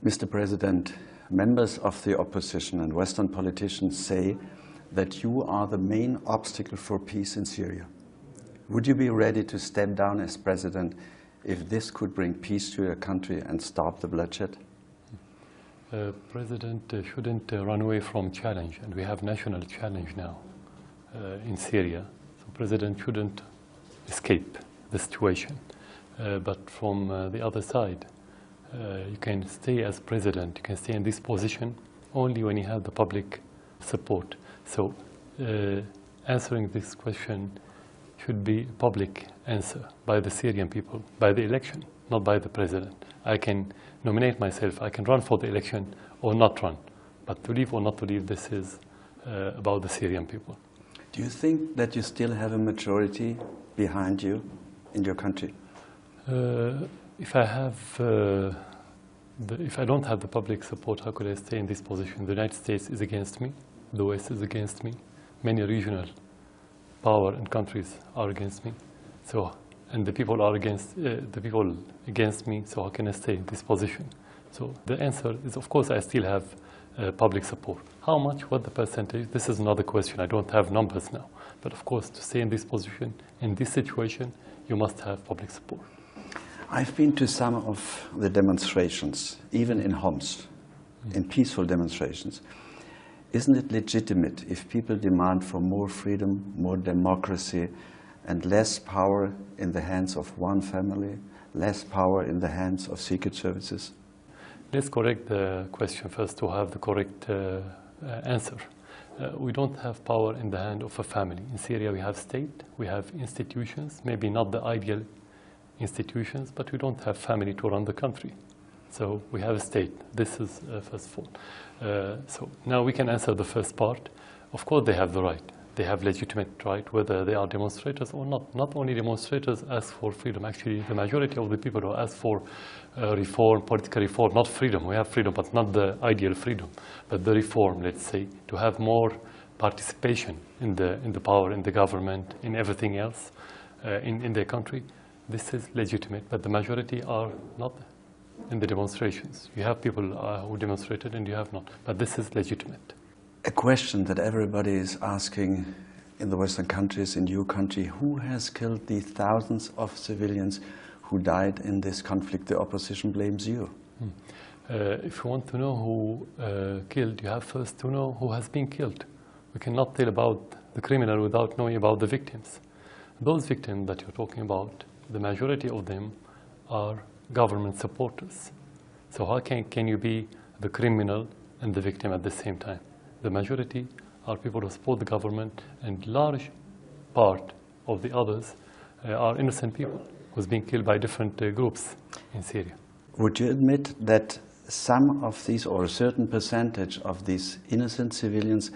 Mr. President, members of the opposition and Western politicians say that you are the main obstacle for peace in Syria. Would you be ready to step down as president if this could bring peace to your country and stop the bloodshed? President shouldn't run away from challenge, and we have national challenge now in Syria. So President shouldn't escape the situation. But from the other side, you can stay as president, you can stay in this position only when you have the public support. So answering this question should be a public answer by the Syrian people, by the election, not by the president. I can nominate myself, I can run for the election or not run, but to leave or not to leave, this is about the Syrian people. Do you think that you still have a majority behind you in your country? If I don't have the public support, how could I stay in this position? The United States is against me, the West is against me, many regional power and countries are against me. So, and the people are against me. So how can I stay in this position? So the answer is, of course, I still have public support. How much? What the percentage? This is another question. I don't have numbers now. But of course, to stay in this position, in this situation, you must have public support. I've been to some of the demonstrations, even in Homs, in peaceful demonstrations. Isn't it legitimate if people demand for more freedom, more democracy, and less power in the hands of one family, less power in the hands of secret services? Let's correct the question first to have the correct answer. We don't have power in the hand of a family. In Syria we have state, we have institutions, maybe not the ideal institutions, but we don't have family to run the country. So we have a state. This is first of all. So now we can answer the first part. Of course they have the right. They have legitimate right, whether they are demonstrators or not. Not only demonstrators ask for freedom. Actually, the majority of the people who ask for reform, political reform, not freedom. We have freedom, but not the ideal freedom, but the reform, let's say, to have more participation in the power, in the government, in everything else, in their country. This is legitimate, but the majority are not in the demonstrations. You have people who demonstrated and you have not, but this is legitimate. A question that everybody is asking in the Western countries, in your country, who has killed the thousands of civilians who died in this conflict? The opposition blames you. If you want to know who killed, you have first to know who has been killed. We cannot tell about the criminal without knowing about the victims. Those victims that you're talking about, the majority of them are government supporters. So how can you be the criminal and the victim at the same time? The majority are people who support the government, and large part of the others are innocent people who's being killed by different groups in Syria. Would you admit that some of these, or a certain percentage of these innocent civilians,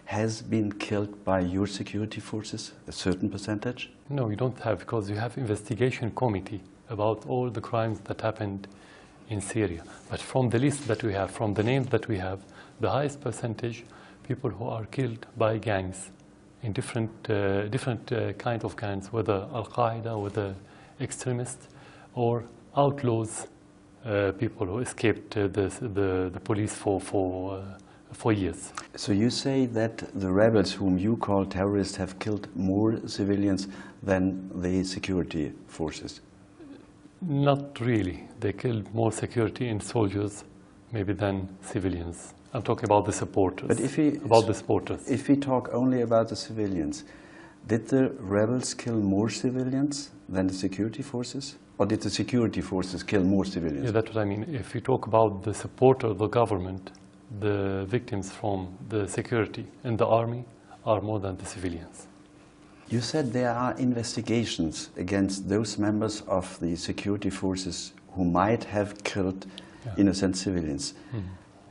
has been killed by your security forces, a certain percentage? No, you don't have, because you have investigation committee about all the crimes that happened in Syria. But from the list that we have, from the names that we have, the highest percentage, people who are killed by gangs in different kind of gangs, whether Al-Qaeda, whether extremists, or outlaws, people who escaped the police for years. So you say that the rebels, whom you call terrorists, have killed more civilians than the security forces? Not really. They killed more security and soldiers, maybe, than civilians. I'm talking about the supporters. But if we talk only about the civilians, did the rebels kill more civilians than the security forces? Or did the security forces kill more civilians? Yeah, that's what I mean. If we talk about the support of the government, the victims from the security and the army are more than the civilians. You said there are investigations against those members of the security forces who might have killed innocent civilians.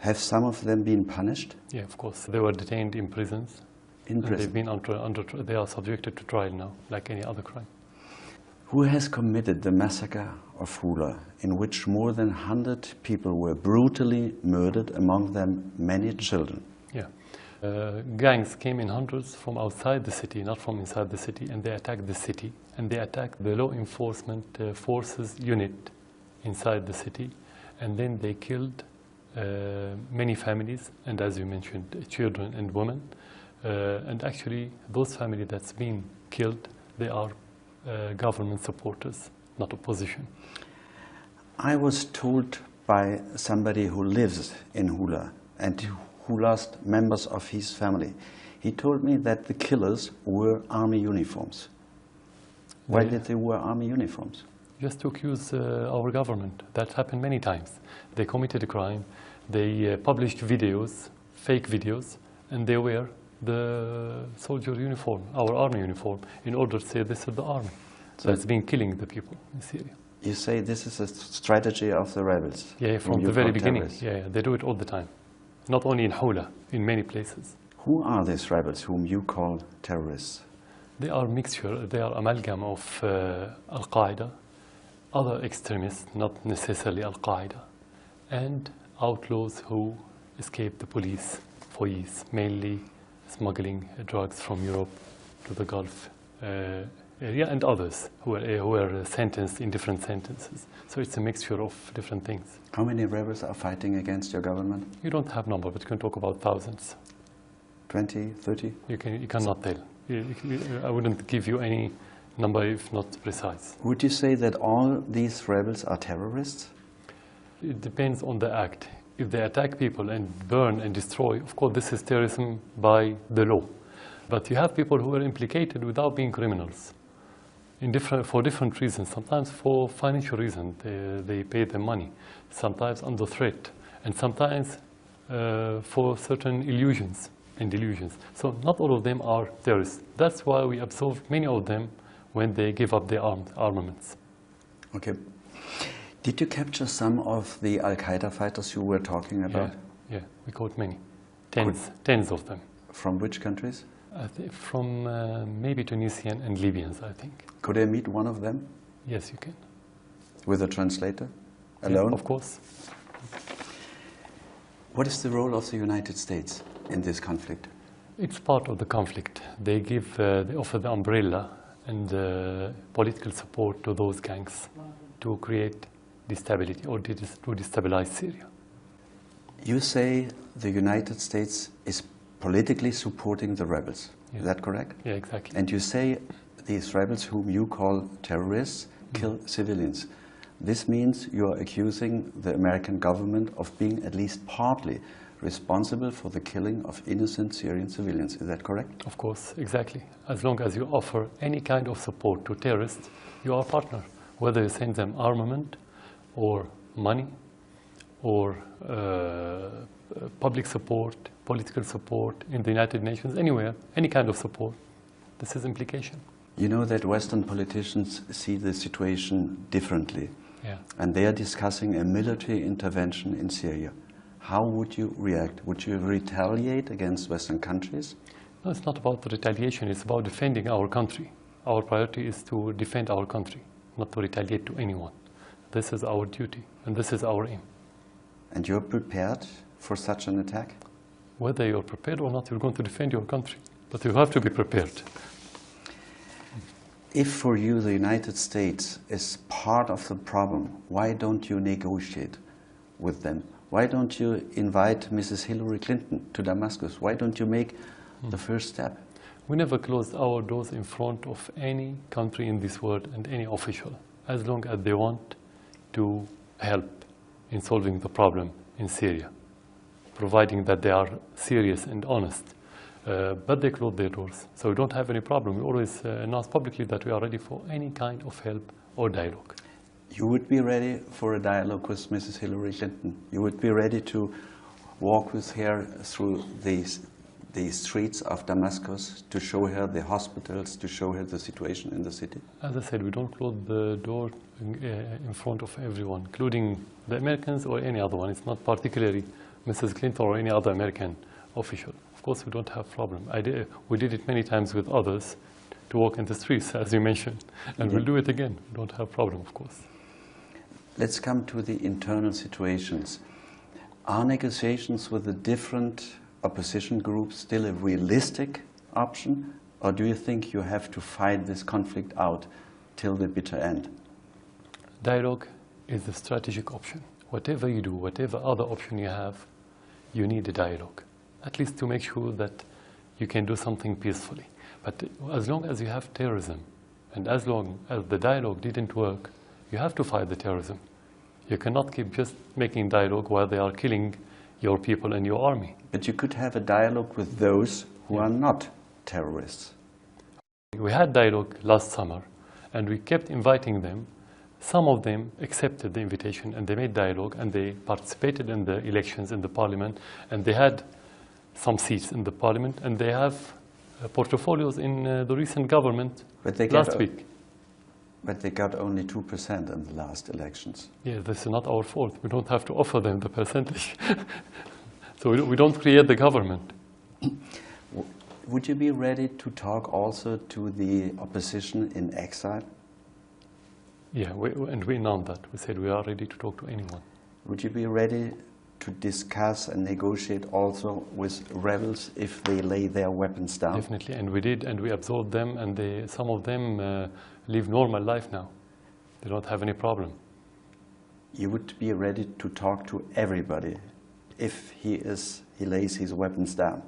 Have some of them been punished? Yeah, of course. They were detained in prisons. In prison? They've been they are subjected to trial now, like any other crime. Who has committed the massacre of Hula, in which more than 100 people were brutally murdered, among them many children? Yeah. Gangs came in hundreds from outside the city, not from inside the city, and they attacked the city, and they attacked the law enforcement forces unit inside the city, and then they killed many families, and as you mentioned, children and women. And actually, those families that's been killed, they are government supporters, not opposition. I was told by somebody who lives in Hula and who lost members of his family. He told me that the killers wore army uniforms. Why did they wear army uniforms? Just to accuse our government. That happened many times. They committed a crime, they published videos, fake videos, and they wear the soldier uniform, our army uniform, in order to say this is the army. So it's been killing the people in Syria. You say this is a strategy of the rebels? Yeah, from the very beginning. Yeah, they do it all the time. Not only in Hula, in many places. Who are these rebels whom you call terrorists? They are mixture, they are amalgam of Al-Qaeda, other extremists, not necessarily Al-Qaeda, and outlaws who escaped the police for years, mainly smuggling drugs from Europe to the Gulf area, and others who were sentenced in different sentences. So it's a mixture of different things. How many rebels are fighting against your government? You don't have number, but you can talk about thousands. 20, 30? You cannot tell. I wouldn't give you any number if not precise. Would you say that all these rebels are terrorists? It depends on the act. If they attack people and burn and destroy, of course this is terrorism by the law. But you have people who are implicated without being criminals for different reasons. Sometimes for financial reasons, they pay them money. Sometimes under threat. And sometimes for certain illusions and delusions. So not all of them are terrorists. That's why we absolve many of them when they give up their armaments. Okay. Did you capture some of the Al-Qaeda fighters you were talking about? Yeah, we caught many. Tens of them. From which countries? From maybe Tunisian and Libyans, I think. Could I meet one of them? Yes, you can. With a translator? Alone? Yeah, of course. What is the role of the United States in this conflict? It's part of the conflict. They offer the umbrella and political support to those gangs to create stability or to destabilize Syria. You say the United States is politically supporting the rebels. Yeah. Is that correct? Yeah, exactly. And you say these rebels, whom you call terrorists, kill civilians. This means you are accusing the American government of being at least partly responsible for the killing of innocent Syrian civilians. Is that correct? Of course, exactly. As long as you offer any kind of support to terrorists, you are a partner. Whether you send them armament or money or public support, political support in the United Nations, anywhere, any kind of support, this is implication. You know that Western politicians see the situation differently. Yeah. And they are discussing a military intervention in Syria. How would you react? Would you retaliate against Western countries? No, it's not about the retaliation, it's about defending our country. Our priority is to defend our country, not to retaliate to anyone. This is our duty, and this is our aim. And you're prepared for such an attack? Whether you're prepared or not, you're going to defend your country. But you have to be prepared. If for you the United States is part of the problem, why don't you negotiate with them? Why don't you invite Mrs. Hillary Clinton to Damascus? Why don't you make the first step? We never closed our doors in front of any country in this world and any official, as long as they want to help in solving the problem in Syria, providing that they are serious and honest. But they close their doors, so we don't have any problem. We always announce publicly that we are ready for any kind of help or dialogue. You would be ready for a dialogue with Mrs. Hillary Clinton? You would be ready to walk with her through the streets of Damascus, to show her the hospitals, to show her the situation in the city? As I said, we don't close the door in front of everyone, including the Americans or any other one. It's not particularly Mrs. Clinton or any other American official. Of course, we don't have problem. We did it many times with others to walk in the streets, as you mentioned, and we'll do it again. We don't have problem, of course. Let's come to the internal situations. Are negotiations with the different opposition groups still a realistic option, or do you think you have to fight this conflict out till the bitter end? Dialogue is a strategic option. whatever you do, whatever other option you have, you need a dialogue, at least to make sure that you can do something peacefully. But as long as you have terrorism, and as long as the dialogue didn't work, you have to fight the terrorism. You cannot keep just making dialogue while they are killing your people and your army. But you could have a dialogue with those who are not terrorists. We had dialogue last summer, and we kept inviting them. Some of them accepted the invitation, and they made dialogue, and they participated in the elections in the parliament, and they had some seats in the parliament, and they have portfolios in the recent government last week. But they got only 2% in the last elections. Yeah, this is not our fault. We don't have to offer them the percentage. So we don't create the government. Would you be ready to talk also to the opposition in exile? Yeah, and we announced that. We said we are ready to talk to anyone. Would you be ready to discuss and negotiate also with rebels if they lay their weapons down? Definitely, and we did, and we absorbed them, and some of them live normal life now. They don't have any problem. You would be ready to talk to everybody if he lays his weapons down?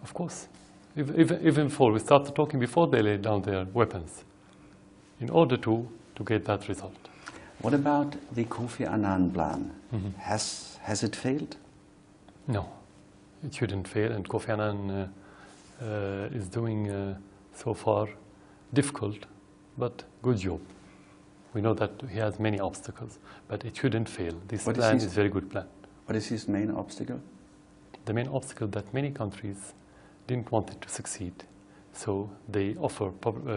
Of course. Even before, we started talking before they laid down their weapons, in order to get that result. What about the Kofi Annan plan? Mm-hmm. Has it failed? No, it shouldn't fail, and Kofi Annan is doing so far difficult but good job. We know that he has many obstacles, but it shouldn't fail. This plan is a very good plan. What is his main obstacle? The main obstacle that many countries didn't want it to succeed. So they offer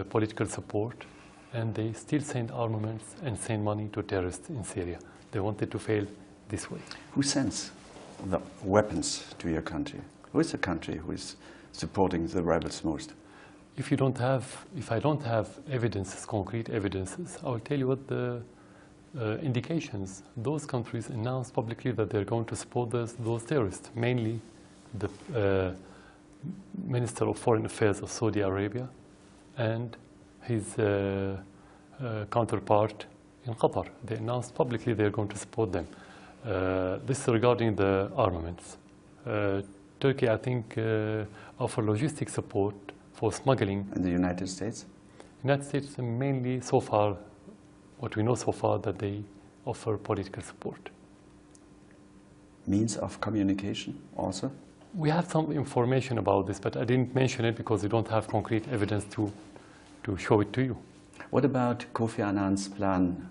political support, and they still send armaments and send money to terrorists in Syria. They want it to fail this way. Who sends the weapons to your country? Who is the country who is supporting the rebels most? If I don't have evidences, concrete evidences, I will tell you what the indications. Those countries announced publicly that they're going to support those terrorists, mainly the Minister of Foreign Affairs of Saudi Arabia and his counterpart in Qatar. They announced publicly they're going to support them. This is regarding the armaments. Turkey, I think, offers logistic support for smuggling. And the United States? United States mainly so far, what we know so far, that they offer political support. Means of communication also? We have some information about this, but I didn't mention it because we don't have concrete evidence to show it to you. What about Kofi Annan's plan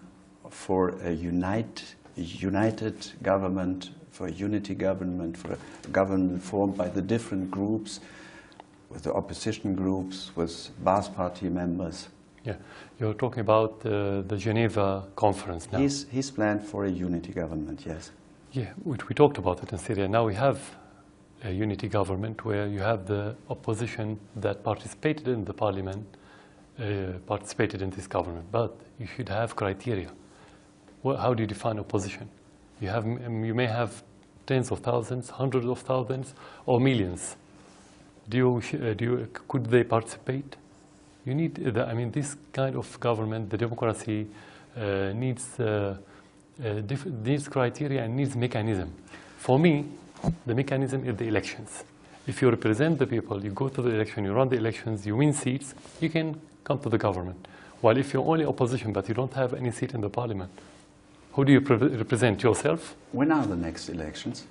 for a united government, for a unity government, for a government formed by the different groups, with the opposition groups, with Baath Party members? Yeah, you're talking about the Geneva conference now. He's planned for a unity government, yes. Yeah, we talked about it in Syria. Now we have a unity government where you have the opposition that participated in the parliament, participated in this government, but you should have criteria. Well, how do you define opposition? You may have tens of thousands, hundreds of thousands, or millions. Could they participate? You need, this kind of government, the democracy needs criteria and needs mechanism. For me, the mechanism is the elections. If you represent the people, you go to the election, you run the elections, you win seats, you can come to the government. While if you're only opposition, but you don't have any seat in the parliament, who do you represent? Yourself? When are the next elections?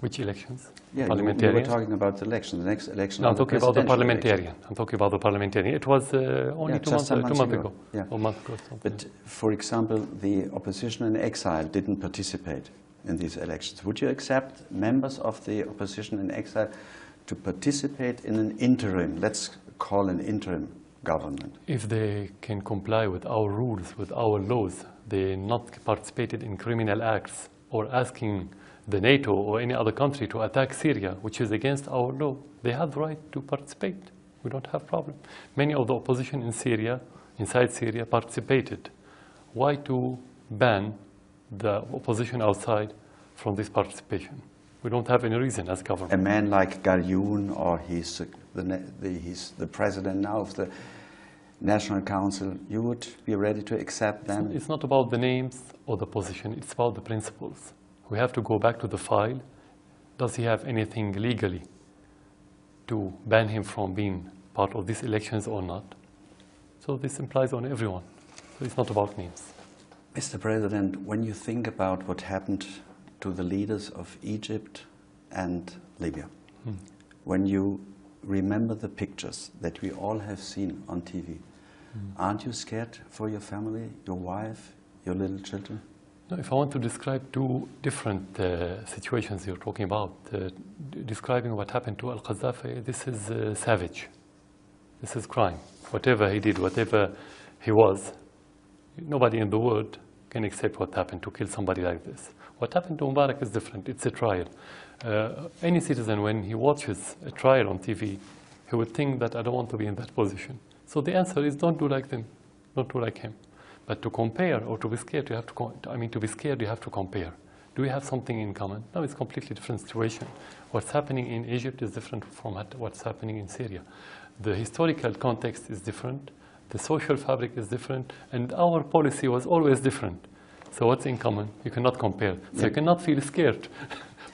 Which elections? Yeah, parliamentarian? you were talking about the election. The next election. No, I'm talking about the parliamentarian. I'm talking about the parliamentarian. It was only 2 months ago. Yeah. Or month ago. But for example, the opposition in exile didn't participate in these elections. Would you accept members of the opposition in exile to participate in an interim, let's call an interim government? If they can comply with our rules, with our laws, they not participated in criminal acts or asking the NATO or any other country to attack Syria, which is against our law, they have the right to participate. We don't have problem. Many of the opposition in Syria, inside Syria, participated. Why to ban the opposition outside from this participation? We don't have any reason as government. A man like Gayoun, or he's the president now of the National Council, you would be ready to accept them? It's not about the names or the position, it's about the principles. We have to go back to the file. Does he have anything legally to ban him from being part of these elections or not? So this implies on everyone. So it's not about names. Mr. President, when you think about what happened to the leaders of Egypt and Libya, when you remember the pictures that we all have seen on TV, aren't you scared for your family, your wife, your little children? No, if I want to describe two different situations you're talking about, describing what happened to Al-Qaddafi, this is savage. This is crime. Whatever he did, whatever he was, nobody in the world can accept what happened to kill somebody like this. What happened to Mubarak is different. It's a trial. Any citizen, when he watches a trial on TV, he would think that I don't want to be in that position. So the answer is don't do like them, don't do like him. But to compare or to be scared, you have to, to be scared, you have to compare. Do we have something in common? No, it's a completely different situation. What's happening in Egypt is different from what's happening in Syria. The historical context is different, the social fabric is different, and our policy was always different. So what's in common? You cannot compare. So you cannot feel scared,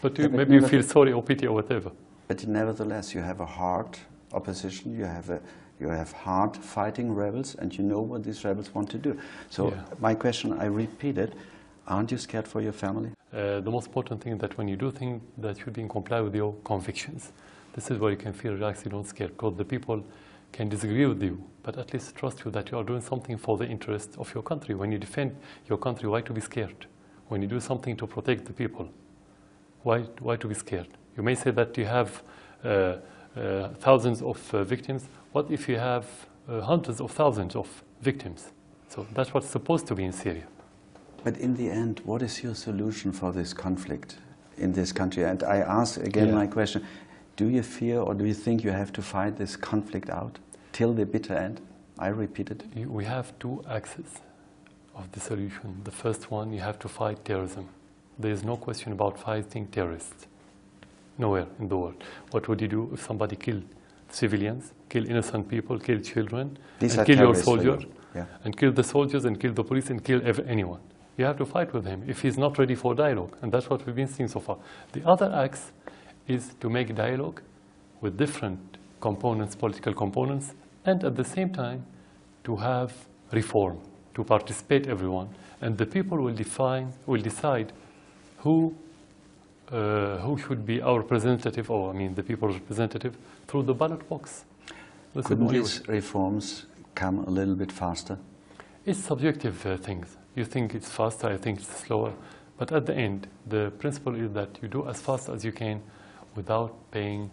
but maybe you feel sorry or pity or whatever. But nevertheless, you have a hard opposition, you have hard fighting rebels, and you know what these rebels want to do. So my question, I repeat it, aren't you scared for your family? The most important thing is that when you do things that should be in compliance with your convictions, this is where you can feel relaxed, you don't scare, because the people can disagree with you, but at least trust you that you are doing something for the interest of your country. When you defend your country, why to be scared? When you do something to protect the people, why to be scared? You may say that you have thousands of victims. What if you have hundreds of thousands of victims? So that's what's supposed to be in Syria. But in the end, what is your solution for this conflict in this country? And I ask again my question, do you fear or do you think you have to fight this conflict out till the bitter end? I repeat it. We have two axes of the solution. The first one, you have to fight terrorism. There is no question about fighting terrorists. Nowhere in the world. What would you do if somebody killed civilians, kill innocent people, kill children, and kill your soldier, and kill the soldiers, and kill the police, and kill anyone? You have to fight with him if he's not ready for dialogue, and that's what we've been seeing so far. The other axe is to make dialogue with different components, political components, and at the same time to have reform, to participate everyone, and the people will decide who should be our representative, or the people's representative, through the ballot box. Couldn't these reforms come a little bit faster? It's subjective things. You think it's faster, I think it's slower. But at the end, the principle is that you do as fast as you can without paying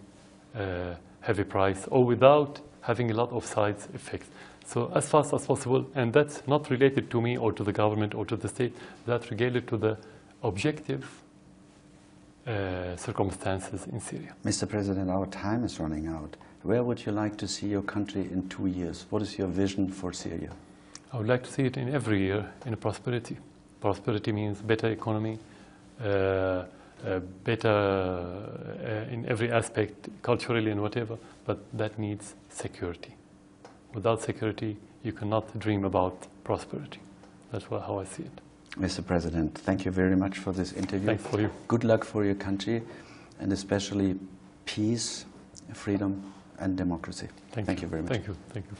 a heavy price or without having a lot of side effects. So as fast as possible, and that's not related to me or to the government or to the state, that's related to the objective circumstances in Syria. Mr. President, our time is running out. Where would you like to see your country in 2 years? What is your vision for Syria? I would like to see it in every year in prosperity. Prosperity means better economy, better in every aspect, culturally and whatever, but that needs security. Without security, you cannot dream about prosperity. That's how I see it. Mr. President, thank you very much for this interview. Thanks for you. Good luck for your country, and especially peace, freedom, and democracy. Thank you very much. Thank you.